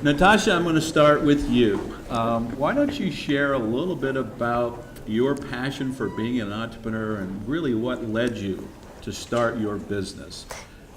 Natasha, I'm going to start with you. Why don't you share a little bit about your passion for being an entrepreneur and really what led you to start your business?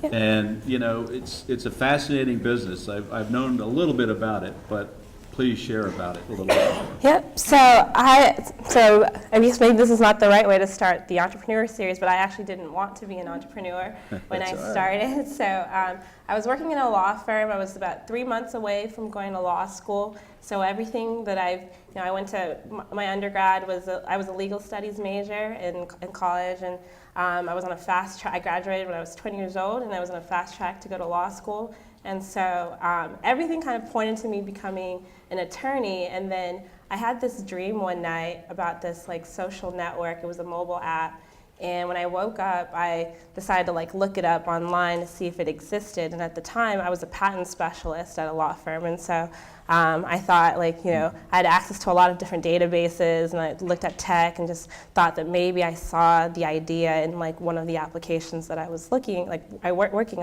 And you know, it's a fascinating business. I've known a little bit about it, but please share about it a little bit more. Yep. So I guess maybe this is not the right way to start the entrepreneur series, but I actually didn't want to be an entrepreneur when I started. So I was working in a law firm. I was about 3 months away from going to law school. So everything that I went to my undergrad I was a legal studies major in college, and I was on a fast track. I graduated when I was 20 years old, and I was on a fast track to go to law school. And so everything kind of pointed to me becoming an attorney. And then I had this dream one night about this like social network. It was a mobile app. And when I woke up, I decided to like look it up online to see if it existed. And at the time, I was a patent specialist at a law firm. And so I thought I had access to a lot of different databases, and I looked at tech and just thought that maybe I saw the idea in like one of the applications that I was working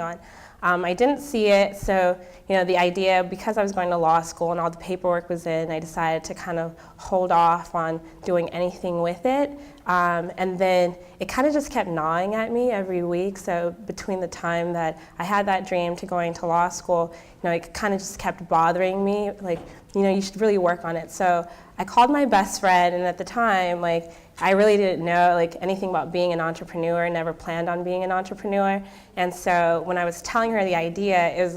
on. I didn't see it, so the idea, because I was going to law school and all the paperwork was in, I decided to kind of hold off on doing anything with it. And then it kind of just kept gnawing at me every week. So between the time that I had that dream to going to law school, it kind of just kept bothering me. You should really work on it. So I called my best friend, and at the time, I really didn't know anything about being an entrepreneur, never planned on being an entrepreneur. And so when I was telling her the idea, it was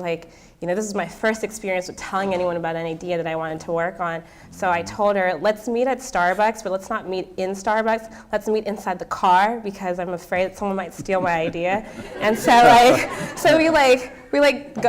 this is my first experience with telling anyone about an idea that I wanted to work on. So I told her, let's meet at Starbucks, but let's not meet in Starbucks. Let's meet inside the car, because I'm afraid that someone might steal my idea. And so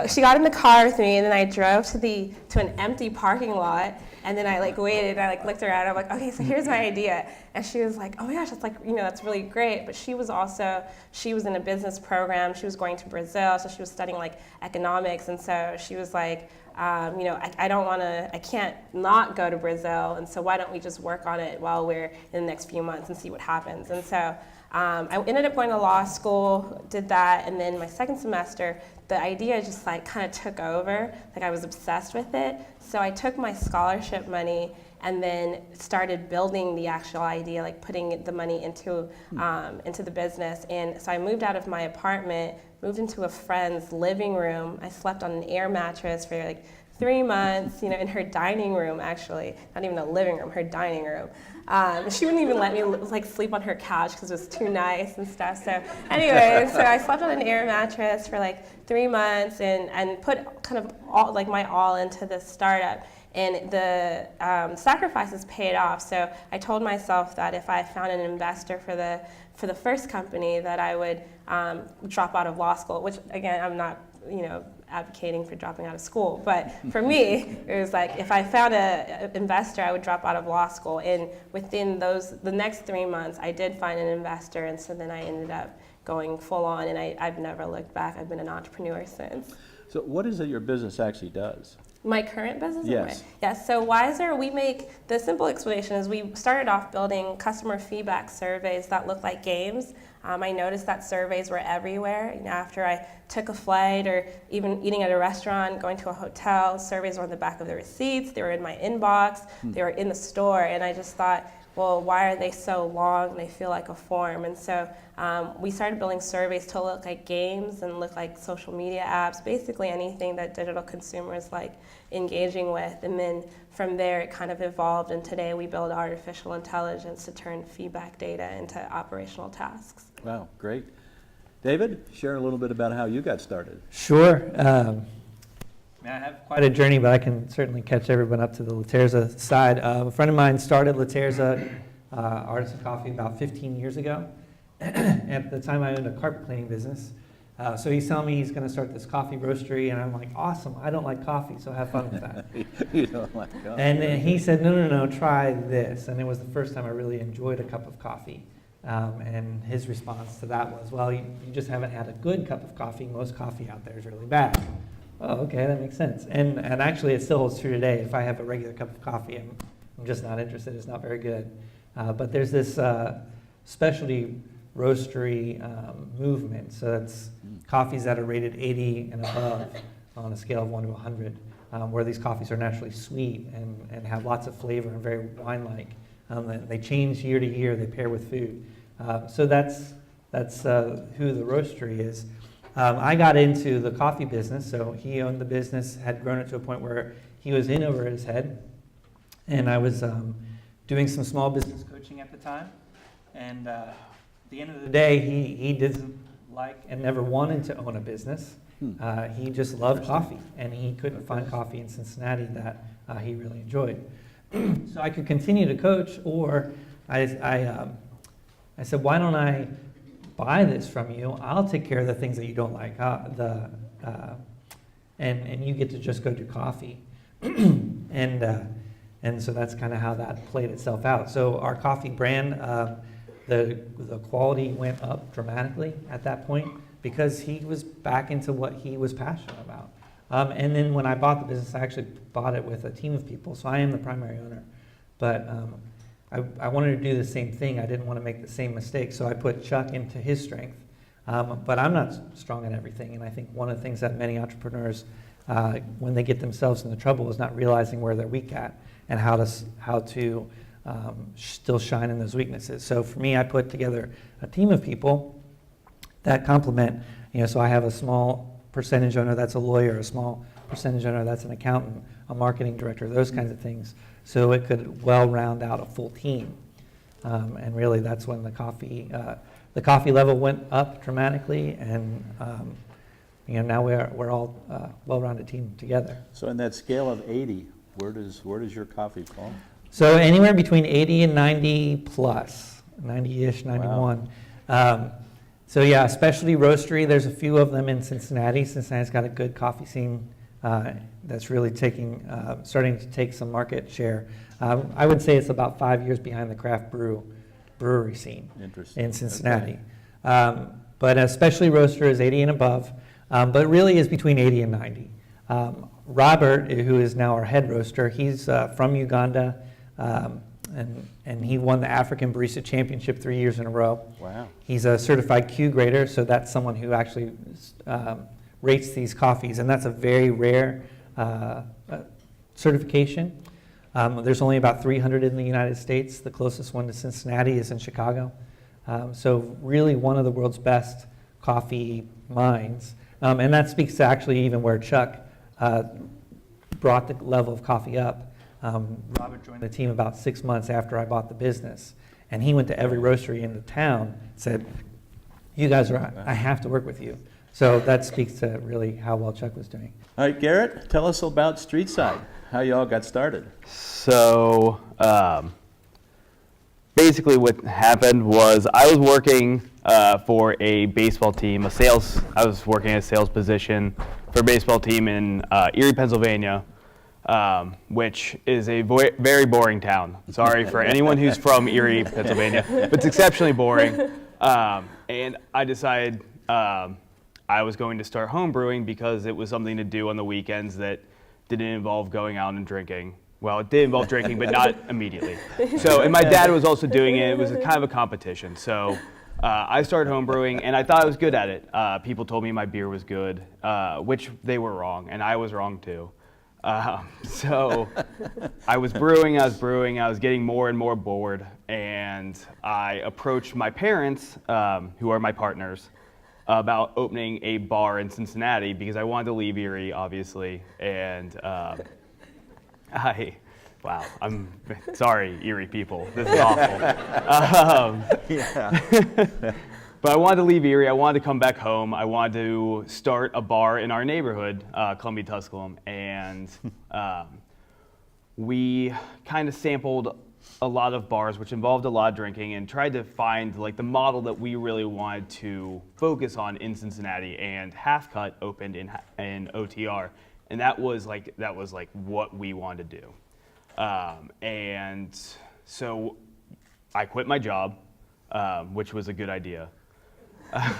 she got in the car with me, and then I drove to an empty parking lot. And then I waited, and I looked around, and I'm like, okay, so here's my idea. And she was like, oh my gosh, that's that's really great. But she was in a business program. She was going to Brazil, so she was studying economics. And so she was like, I can't not go to Brazil. And so why don't we just work on it while we're in the next few months and see what happens. And so I ended up going to law school, did that, and then my second semester, the idea just kind of took over. I was obsessed with it. So I took my scholarship money and then started building the actual idea, putting the money into the business. And so I moved out of my apartment, moved into a friend's living room. I slept on an air mattress for 3 months, in her dining room, actually. Not even a living room, her dining room. She wouldn't even let me sleep on her couch because it was too nice and stuff. So anyway, so I slept on an air mattress for 3 months and put kind of all my all into this startup. And the sacrifices paid off. So I told myself that if I found an investor for the first company, that I would drop out of law school, which again, I'm not advocating for dropping out of school. But for me, it was if I found an investor, I would drop out of law school. And within the next 3 months, I did find an investor. And so then I ended up going full on, and I've never looked back. I've been an entrepreneur since. So what is it your business actually does? My current business? Yes. Yes, so Wiser, the simple explanation is we started off building customer feedback surveys that look like games. I noticed that surveys were everywhere. After I took a flight or even eating at a restaurant, going to a hotel, surveys were on the back of the receipts, they were in my inbox, they were in the store, and I just thought, well, why are they so long? They feel like a form. And so we started building surveys to look like games and look like social media apps, basically anything that digital consumers like engaging with. And then from there, it kind of evolved, and today we build artificial intelligence to turn feedback data into operational tasks. Wow, great. David, share a little bit about how you got started. Sure. I have quite a journey, but I can certainly catch everyone up to the Laterza side. A friend of mine started Laterza Artisan Coffee about 15 years ago. At the time, I owned a carpet cleaning business. So he's telling me he's going to start this coffee roastery, and I'm like, awesome. I don't like coffee, so have fun with that. You don't like coffee. And then he said, no, try this. And it was the first time I really enjoyed a cup of coffee. And his response to that was, well, you just haven't had a good cup of coffee. Most coffee out there is really bad. Oh, okay, that makes sense. And actually, it still holds true today. If I have a regular cup of coffee, I'm just not interested. It's not very good. But there's this specialty roastery movement. So that's coffees that are rated 80 and above on a scale of 1 to 100. where these coffees are naturally sweet and have lots of flavor and very wine-like. They change year to year. They pair with food. So that's who the roastery is. I got into the coffee business, so he owned the business, had grown it to a point where he was in over his head, and I was doing some small business coaching at the time. And at the end of the day, he didn't like and never wanted to own a business. He just loved coffee, and he couldn't find coffee in Cincinnati that he really enjoyed. So I could continue to coach, or I said, why don't I buy this from you? I'll take care of the things that you don't like, and you get to just go do coffee. And so that's kind of how that played itself out. So our coffee brand, the quality went up dramatically at that point because he was back into what he was passionate about. And then when I bought the business, I actually bought it with a team of people, so I am the primary owner. But I wanted to do the same thing. I didn't want to make the same mistake, so I put Chuck into his strength. But I'm not strong in everything, and I think one of the things that many entrepreneurs, when they get themselves into trouble, is not realizing where they're weak at and how to still shine in those weaknesses. So for me, I put together a team of people that complement. So I have a small percentage owner that's a lawyer, a small percentage owner that's an accountant, a marketing director, those kinds of things. So it could well round out a full team. And really that's when the coffee level went up dramatically, and now we're all well-rounded team together. So in that scale of 80, where does your coffee fall? So anywhere between 80 and 90 plus, 90-ish, 91. Wow. So yeah, specialty roastery, there's a few of them in Cincinnati. Cincinnati's got a good coffee scene that's really starting to take some market share. I would say it's about 5 years behind the craft brewery scene in Cincinnati. Okay. But a specialty roaster is 80 and above, but really is between 80 and 90. Robert, who is now our head roaster, he's from Uganda, and he won the African Barista Championship 3 years in a row. Wow. He's a certified Q grader, so that's someone who actually rates these coffees, and that's a very rare certification. There's only about 300 in the United States. The closest one to Cincinnati is in Chicago. So really one of the world's best coffee minds. And that speaks to actually even where Chuck brought the level of coffee up. Robert joined the team about 6 months after I bought the business, and he went to every roastery in the town and said, you guys I have to work with you. So that speaks to really how well Chuck was doing. All right, Garrett, tell us about Streetside, how you all got started. So basically what happened was I was working for a baseball team, I was working a sales position for a baseball team in Erie, Pennsylvania, which is a very boring town. Sorry for anyone who's from Erie, Pennsylvania, but it's exceptionally boring. And I decided I was going to start home brewing because it was something to do on the weekends that didn't involve going out and drinking. Well, it did involve drinking, but not immediately. So, and my dad was also doing it. It was kind of a competition. So I started home brewing, and I thought I was good at it. People told me my beer was good, which they were wrong, and I was wrong too. So I was brewing, I was getting more and more bored, and I approached my parents, who are my partners, about opening a bar in Cincinnati because I wanted to leave Erie, obviously, and I'm sorry, Erie people, this is awful. But I wanted to leave Erie, I wanted to come back home, I wanted to start a bar in our neighborhood, Columbia Tusculum, and we kind of sampled a lot of bars, which involved a lot of drinking, and tried to find like the model that we really wanted to focus on in Cincinnati. And Half Cut opened in OTR, and that was like what we wanted to do. And so I quit my job, which was a good idea. I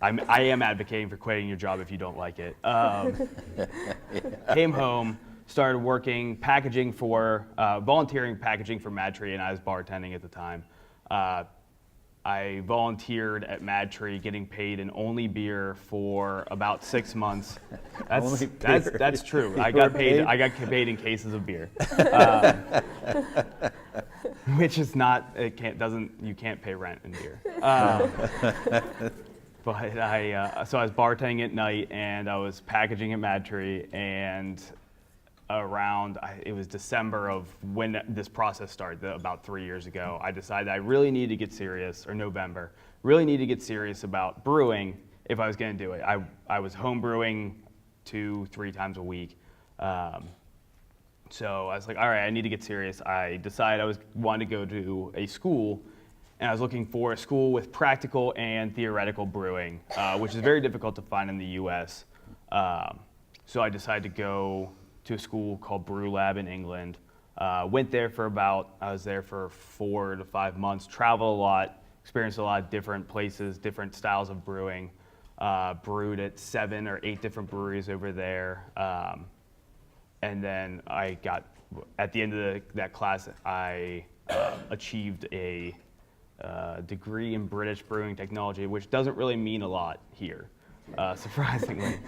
am advocating for quitting your job if you don't like it. Came home, started working, volunteering packaging for Mad Tree, and I was bartending at the time. I volunteered at Mad Tree, getting paid in only beer for about 6 months. Only That's true. You I were got paid. paid? I got paid in cases of beer, which is not. It can't. Doesn't. You can't pay rent in beer. But so I was bartending at night, and I was packaging at Mad Tree, and it was December of when this process started, about 3 years ago, I decided I really needed to get serious, or November, really needed to get serious about brewing if I was going to do it. I was home brewing 2-3 times a week. So I was like, all right, I need to get serious. I decided I wanted to go to a school, and I was looking for a school with practical and theoretical brewing, which is very difficult to find in the U.S. So I decided to go to a school called Brew Lab in England. I was there for 4 to 5 months, traveled a lot, experienced a lot of different places, different styles of brewing, brewed at 7 or 8 different breweries over there. And then at the end of that class, I achieved a degree in British brewing technology, which doesn't really mean a lot here. Surprisingly.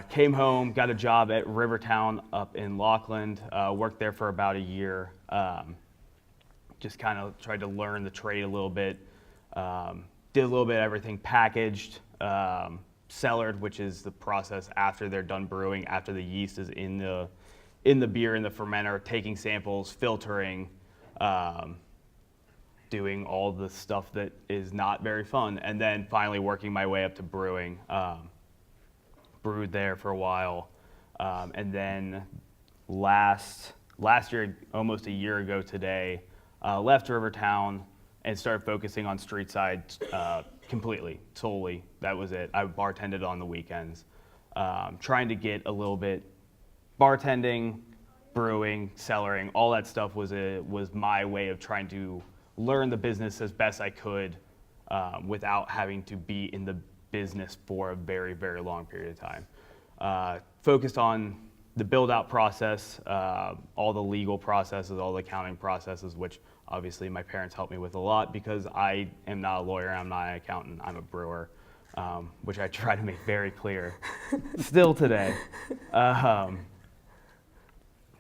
Came home, got a job at Rivertown up in Lockland, worked there for about a year, just kind of tried to learn the trade a little bit, did a little bit of everything, packaged, cellared, which is the process after they're done brewing, after the yeast is in the beer, in the fermenter, taking samples, filtering, doing all the stuff that is not very fun, and then finally working my way up to brewing. Brewed there for a while, and then last year, almost a year ago today, left Rivertown and started focusing on street side completely, solely. That was it. I bartended on the weekends, trying to get a little bit bartending, brewing, cellaring, all that stuff was my way of trying to learn the business as best I could without having to be in the business for a very, very long period of time. Focused on the build-out process, all the legal processes, all the accounting processes, which obviously my parents helped me with a lot because I am not a lawyer, I'm not an accountant, I'm a brewer, which I try to make very clear still today.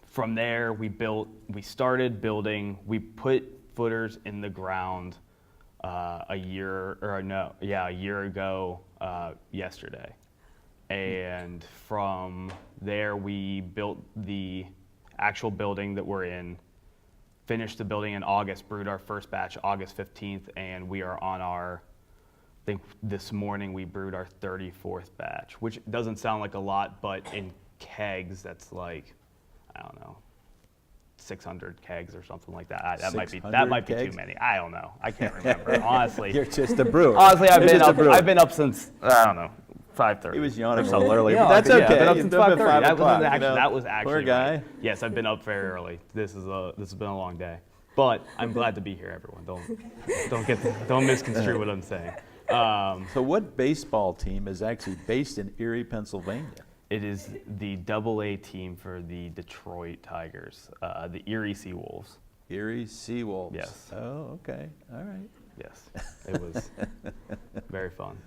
From there, we started building, we put footers in the ground a year ago yesterday. And from there, we built the actual building that we're in, finished the building in August, brewed our first batch August 15th, and we are on I think this morning we brewed our 34th batch, which doesn't sound like a lot, but in kegs, that's like, I don't know, 600 kegs or something like that. That might be kegs? too many. I don't know. I can't remember. Honestly. You're just a brewer. Honestly, I've been up. up since, I don't know, 5:30. He was yawning a little early, Yeah, but that's yeah, okay. I've been up You've since been up at 5:30. 5 That o'clock, was actually poor guy. right. Yes, I've been up very early. This has been a long day, but I'm glad to be here. Everyone, don't misconstrue what I'm saying. So what baseball team is actually based in Erie, Pennsylvania? It is the AA team for the Detroit Tigers, the Erie Seawolves. Erie Seawolves. Yes. Oh, okay. All right. Yes, it was very fun.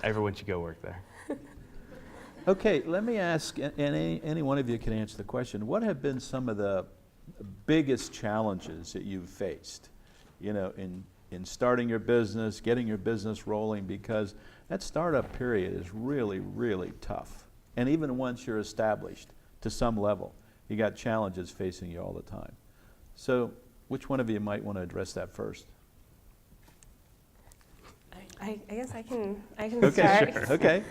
Everyone should go work there. Okay, let me ask, and any one of you can answer the question, what have been some of the biggest challenges that you've faced, in starting your business, getting your business rolling, because that startup period is really, really tough. And even once you're established to some level, you got challenges facing you all the time. So which one of you might want to address that first? I guess I can Okay, start. sure. Okay.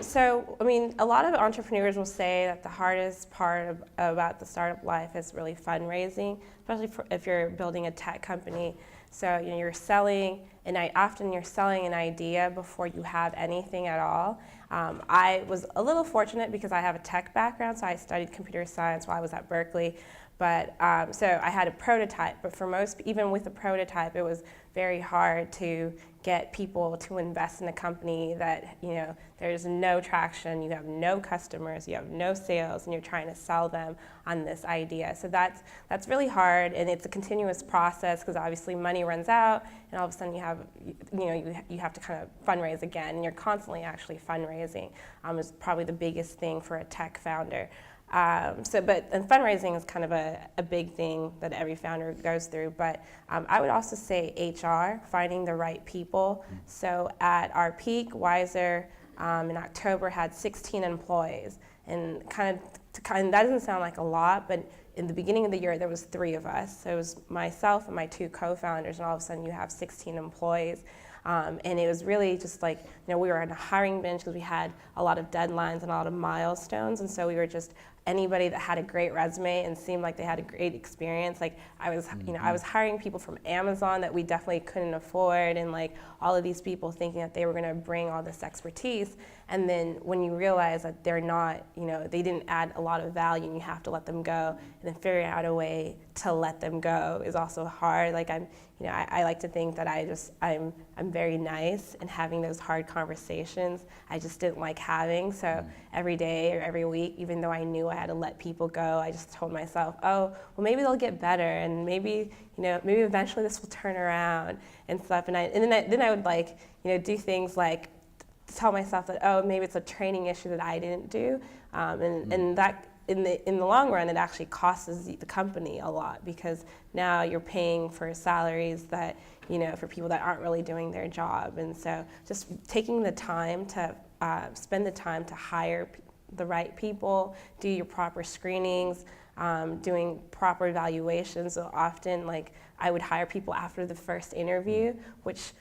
So, I mean, a lot of entrepreneurs will say that the hardest part about the startup life is really fundraising, especially if you're building a tech company. So, you're selling, and often you're selling an idea before you have anything at all. I was a little fortunate because I have a tech background, so I studied computer science while I was at Berkeley. But so I had a prototype, but for most, even with a prototype, it was very hard to get people to invest in a company that, you know, there's no traction, you have no customers, you have no sales, and you're trying to sell them on this idea. So that's really hard, and it's a continuous process because obviously money runs out, and all of a sudden you have to kind of fundraise again, and you're constantly actually fundraising. Is probably the biggest thing for a tech founder. And fundraising is kind of a big thing that every founder goes through. But I would also say HR, finding the right people. So at our peak, Wiser in October had 16 employees, and that doesn't sound like a lot, but in the beginning of the year there was 3 of us. So it was myself and my 2 co-founders, and all of a sudden you have 16 employees. And it was really just like, you know, we were on a hiring bench because we had a lot of deadlines and a lot of milestones, and so we were just anybody that had a great resume and seemed like they had a great experience. Like I was hiring people from Amazon that we definitely couldn't afford, and like all of these people thinking that they were going to bring all this expertise, and then when you realize that they're not, you know, they didn't add a lot of value, and you have to let them go, and then figuring out a way to let them go is also hard. Like I like to think that I'm very nice, and having those hard conversations I just didn't like having. So every day or every week, even though I knew I had to let people go, I just told myself, oh, well, maybe they'll get better, and maybe eventually this will turn around and stuff. And then I would like, you know, do things like tell myself that, oh, maybe it's a training issue that I didn't do, and that. In the long run, it actually costs the company a lot, because now you're paying for salaries that, you know, for people that aren't really doing their job. And so just taking the time to spend the time to hire the right people, do your proper screenings, doing proper evaluations. So often, like, I would hire people after the first interview, which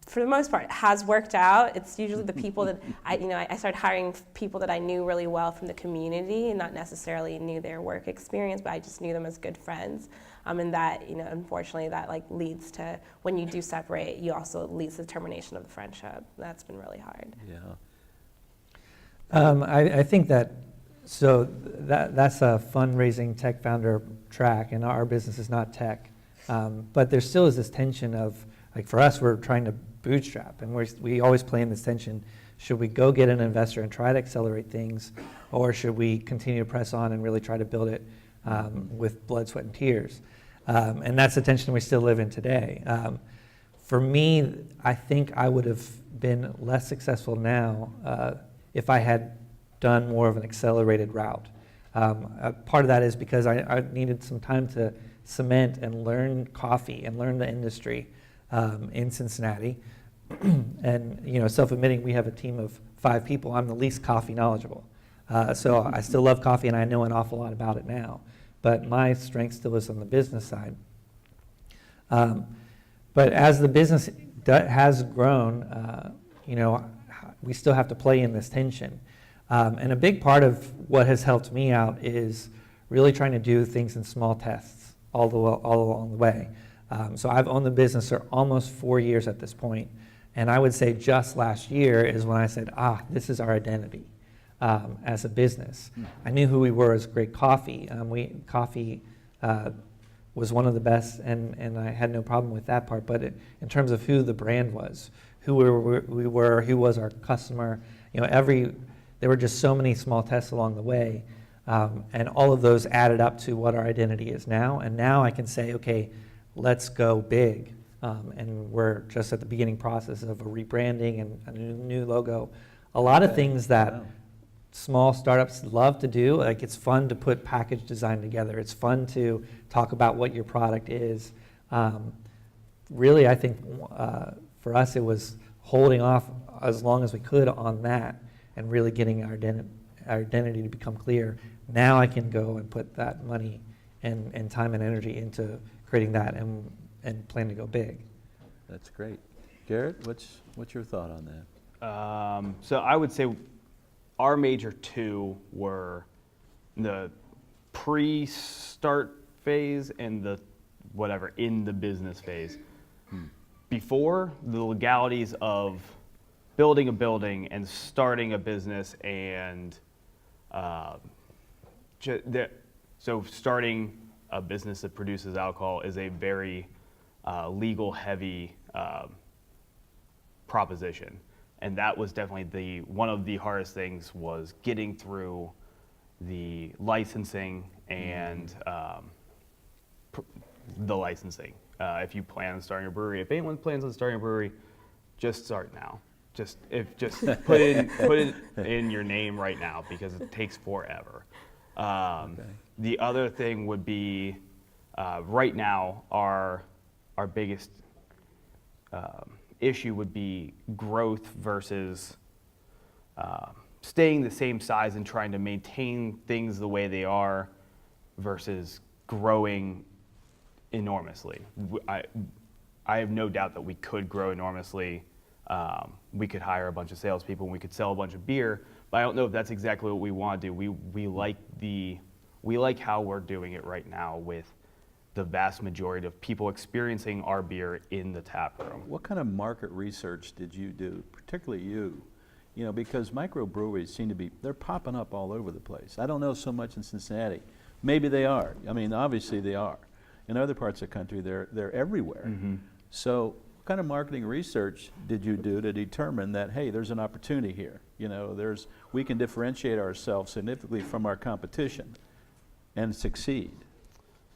for the most part has worked out. It's usually the people that I started hiring people that I knew really well from the community, and not necessarily knew their work experience, but I just knew them as good friends. And that, you know, unfortunately that like leads to, when you do separate, you also leads to the termination of the friendship. That's been really hard. Yeah. I think that's a fundraising tech founder track, and our business is not tech. But there still is this tension of, like, for us, we're trying to bootstrap, and we always play in this tension. Should we go get an investor and try to accelerate things, or should we continue to press on and really try to build it with blood, sweat, and tears? And that's the tension we still live in today. For me, I think I would have been less successful now if I had done more of an accelerated route. Part of that is because I needed some time to cement and learn coffee and learn the industry in Cincinnati. And, you know, self-admitting, we have a team of 5 people. I'm the least coffee knowledgeable. So I still love coffee, and I know an awful lot about it now. But my strength still is on the business side. But as the business has grown, you know, we still have to play in this tension. And a big part of what has helped me out is really trying to do things in small tests all along the way. So I've owned the business for almost 4 years at this point, and I would say just last year is when I said, this is our identity as a business. I knew who we were as Great Coffee. Coffee was one of the best, and I had no problem with that part, but in terms of who the brand was, who we were, who was our customer, you know, there were just so many small tests along the way, and all of those added up to what our identity is now, and now I can say, okay, let's go big. And we're just at the beginning process of a rebranding and a new logo. A lot of things that small startups love to do. Like, it's fun to put package design together. It's fun to talk about what your product is. Really, I think for us, it was holding off as long as we could on that and really getting our identity to become clear. Now I can go and put that money and time and energy into creating that and plan to go big. That's great. Garrett, what's your thought on that? So I would say our major 2 were the pre-start phase and the in the business phase. Before, the legalities of building a building and starting a business and so starting a business that produces alcohol is a very legal-heavy proposition, and that was definitely one of the hardest things was getting through the licensing and the licensing. If you plan on starting a brewery, if anyone plans on starting a brewery, just start now. Just put it in your name right now because it takes forever. The other thing would be right now our biggest issue would be growth versus staying the same size and trying to maintain things the way they are versus growing enormously. I have no doubt that we could grow enormously. We could hire a bunch of salespeople and we could sell a bunch of beer, but I don't know if that's exactly what we want to do. We like how we're doing it right now with the vast majority of people experiencing our beer in the tap room. What kind of market research did you do, particularly you? You know, because microbreweries seem to be, they're popping up all over the place. I don't know so much in Cincinnati. Maybe they are. I mean, obviously they are. In other parts of the country, they're everywhere. Mm-hmm. So what kind of marketing research did you do to determine that, hey, there's an opportunity here? You know, we can differentiate ourselves significantly from our competition and succeed.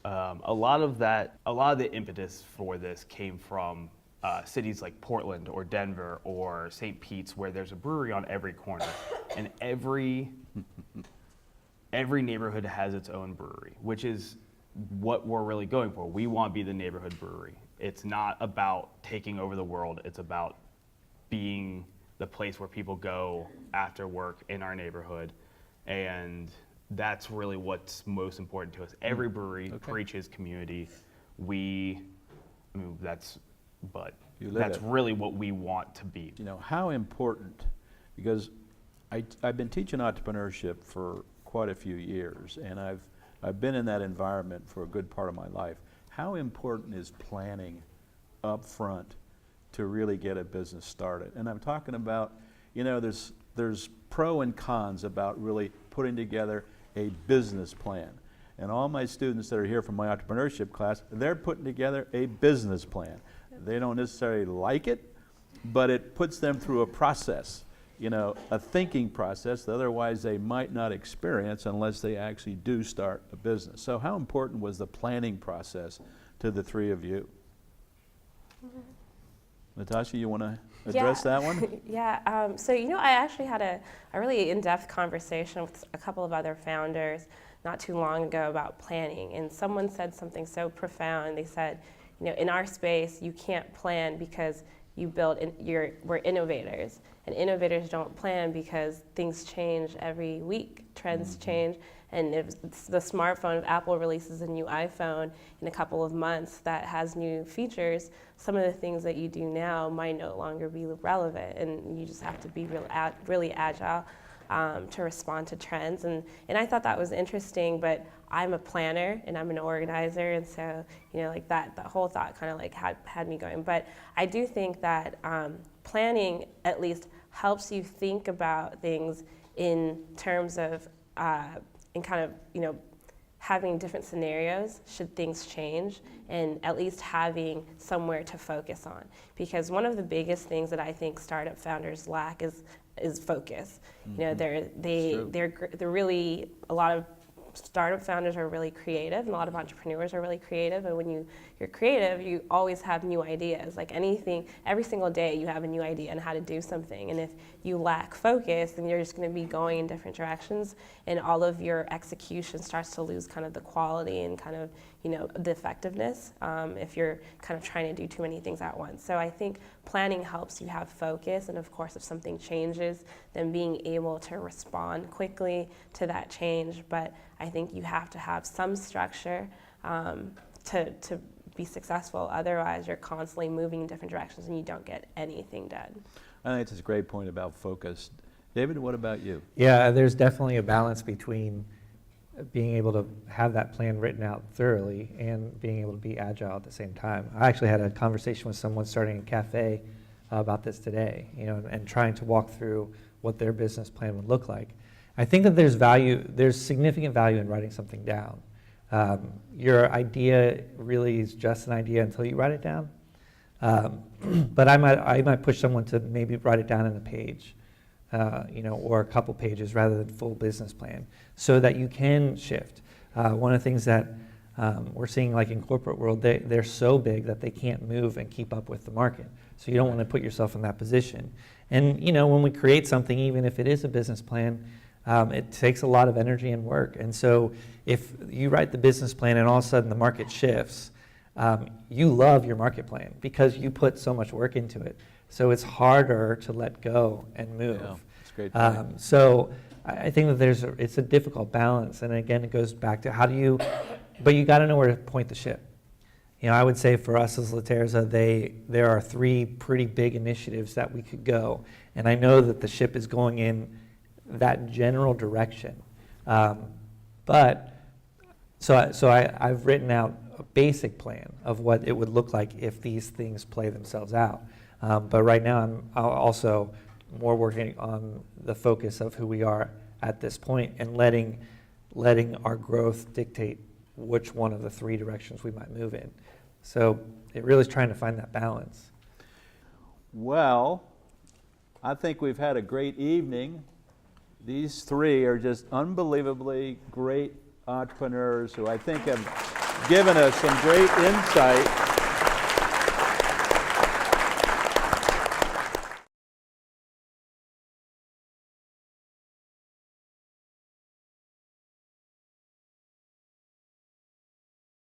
A lot of the impetus for this came from cities like Portland or Denver or St. Pete's, where there's a brewery on every corner, and every neighborhood has its own brewery, which is what we're really going for. We want to be the neighborhood brewery. It's not about taking over the world. It's about being the place where people go after work in our neighborhood, and that's really what's most important to us. Every brewery preaches community. That's really what we want to be. You know, how important, because I've been teaching entrepreneurship for quite a few years, and I've been in that environment for a good part of my life. How important is planning up front to really get a business started? And I'm talking about, you know, there's pro and cons about really putting together a business plan. And all my students that are here from my entrepreneurship class, they're putting together a business plan. They don't necessarily like it, but it puts them through a process, you know, a thinking process that otherwise they might not experience unless they actually do start a business. So how important was the planning process to the three of you? Natasha, you want to address that one? Yeah, so you know, I actually had a really in-depth conversation with a couple of other founders not too long ago about planning, and someone said something so profound. They said, you know, in our space, you can't plan because we're innovators, and innovators don't plan because things change every week, trends change, and if the smartphone, if Apple releases a new iPhone in a couple of months that has new features, some of the things that you do now might no longer be relevant, and you just have to be really agile to respond to trends. And I thought that was interesting, but I'm a planner and I'm an organizer, and so, you know, like that whole thought kind of like had me going. But I do think that planning at least helps you think about things in terms of and kind of, you know, having different scenarios should things change, and at least having somewhere to focus on. Because one of the biggest things that I think startup founders lack is focus. You know, they're really, a lot of startup founders are really creative, and a lot of entrepreneurs are really creative, and when you're creative, you always have new ideas. Like anything, every single day you have a new idea on how to do something, and if you lack focus, then you're just going to be going in different directions, and all of your execution starts to lose kind of the quality and kind of, you know, the effectiveness if you're kind of trying to do too many things at once. So I think planning helps you have focus, and of course if something changes, then being able to respond quickly to that change. But I think you have to have some structure to be successful. Otherwise, you're constantly moving in different directions and you don't get anything done. I think it's a great point about focus. David, what about you? Yeah, there's definitely a balance between being able to have that plan written out thoroughly and being able to be agile at the same time. I actually had a conversation with someone starting a cafe about this today, you know, and trying to walk through what their business plan would look like. I think that there's significant value in writing something down. Your idea really is just an idea until you write it down. But I might push someone to maybe write it down in a page, or a couple pages rather than full business plan, so that you can shift. One of the things that we're seeing, like in corporate world, they're so big that they can't move and keep up with the market. So you don't want to put yourself in that position. And when we create something, even if it is a business plan, it takes a lot of energy and work. And so if you write the business plan and all of a sudden the market shifts, you love your market plan because you put so much work into it. So it's harder to let go and move. Yeah, that's a great point. So I think that it's a difficult balance. And again, it goes back to but you got to know where to point the ship. I would say for us as La Terza, there are 3 pretty big initiatives that we could go. And I know that the ship is going in that general direction. But I've written out a basic plan of what it would look like if these things play themselves out. But right now I'm also more working on the focus of who we are at this point and letting our growth dictate which one of the 3 directions we might move in. So it really is trying to find that balance. Well, I think we've had a great evening. These 3 are just unbelievably great entrepreneurs who I think have given us some great insight